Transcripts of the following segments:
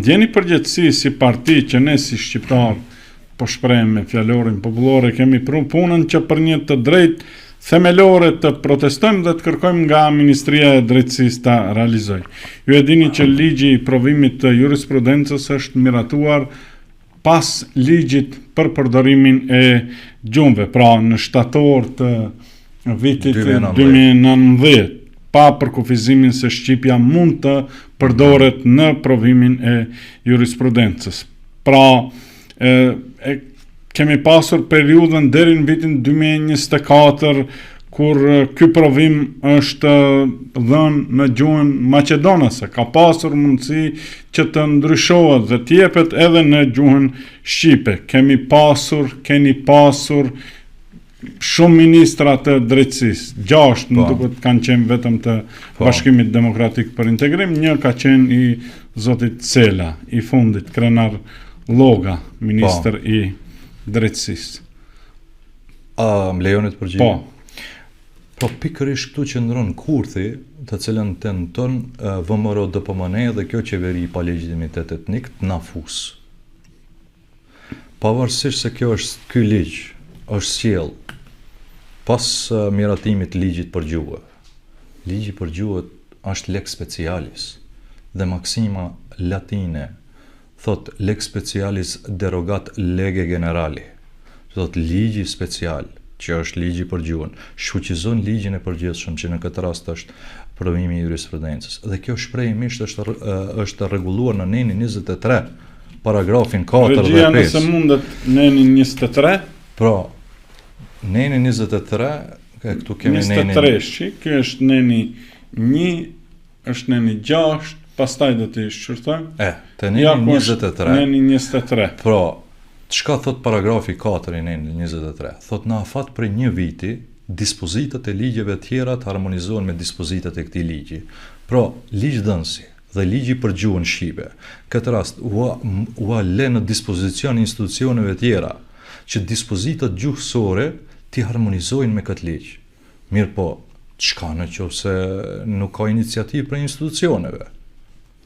ndjeni përgjegjësi si parti që ne si shqiptar po shprehim me fjalorin popullore, kemi punën që për një të drejtë themelore të protestojmë dhe të kërkojmë nga Ministria e Drejtësisë ta realizojë. Ju e dini që ligji i provimit të jurisprudencës është miratuar pas ligjit për përdorimin e gjunve, pra në shtator të vitit 2019, pa përkufizimin se shqipja mund të përdoret në provimin e jurisprudencës. Pra, kemi pasur periudhën deri në vitin 2024, kur ky provim është dhënë në gjuhën maqedonase. Ka pasur mundësi që të ndryshohet dhe të jepet edhe në gjuhën shqipe. Keni pasur shumë ministra të drejtësisë, 6 më duket kanë qenë vetëm të Bashkimit Demokratik për Integrim, një ka qenë i zotit Cela, i fundit Krenar Lloga, ministër i drejtësisë. Më lejoni të përgjigjem? Po pikërisht këtu qëndron kurthi, të cilën tenton VMRO DPMN dhe kjo qeveri pa legjitimitet etnik të na fus. Pavarësisht se ky ligj është sjell pas miratimit të ligjit për gjuhë. Ligji për gjuhë është lex specialis dhe maksima latine thot lex specialis derogat lege generali. Thot ligji special, që është ligji për gjuhën, shfuqizon ligjin e përgjithshëm që në këtë rast është provimi i jurisprudencës. Dhe kjo shprehimisht është rregulluar në nenin 23, paragrafin 4 dhe 5. Regjia nëse mundet nenin 23? Pra, neni 23, këtu kemi 23, kjo është neni 1, është neni 6, pastaj do t'i shqyrtojmë. Te neni 23. Neni 23. Pra, çka thot paragrafi 4 i neni 23? Thot në afat për një viti, dispozitat e ligjeve tjera të harmonizohen me dispozitat e këtij ligji. Pra, ligjdhënësi dhe ligji për gjuhën shqipe, këtë rast u lë në dispozicion institucioneve tjera që dispozitat gjuhësore t'i harmonizojnë me këtë ligj. Mirë po, çka në qoftë nuk ka iniciativë për institucioneve?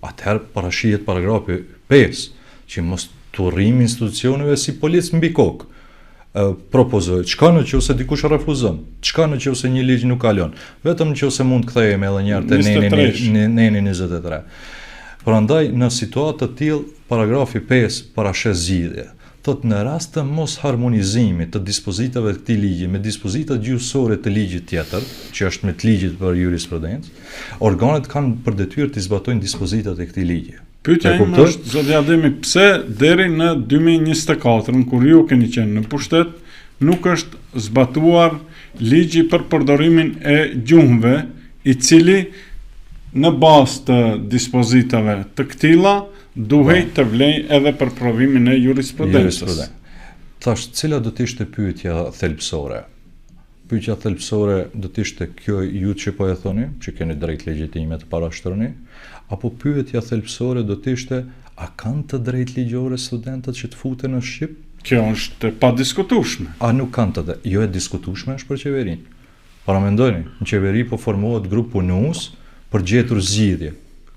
Atëherë parashihet paragrafi 5, që mos turrim institucioneve si policë mbi kokë. Propozohet, çka në qoftë dikush refuzon, çka në qoftë një ligj nuk kalon, vetëm nëse mund të kthehemi edhe një herë te neni 23. Prandaj në situatë të tillë paragrafi 5 parashes zgjidhje. Thot në rast të mos harmonizimit të dispozitave të këtij ligji me dispozitat gjuhësore të ligjit tjetër, që është me të ligjit për jurisprudencë, organet kanë për detyrë të zbatojnë dispozitat e këtij ligji. Pyetja ime është, zoti Ademi, pse deri në 2024, kur ju keni qenë në pushtet, nuk është zbatuar ligji për përdorimin e gjuhëve, i cili në bazë të dispozitave të këtilla duhej të vlej edhe për provimin e jurisprudencës. Thash, cila do të ishte pyetja thelbësore? Pyetja thelbësore do të ishte kjo ju që po e thoni, që keni drejt legjitime të parashtroni, apo pyetja thelbësore do të ishte, a kanë të drejt ligjore studentët që të futen në Shqip? Kjo është pa diskutueshme. A nuk kanë të drejt? Jo e diskutueshme është për qeverinë. Para mendoni, në qeveri po formohet grup punues për gjetur zgjidhje.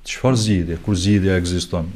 Çfarë zgjidhje? Kur zgjidhja ekziston?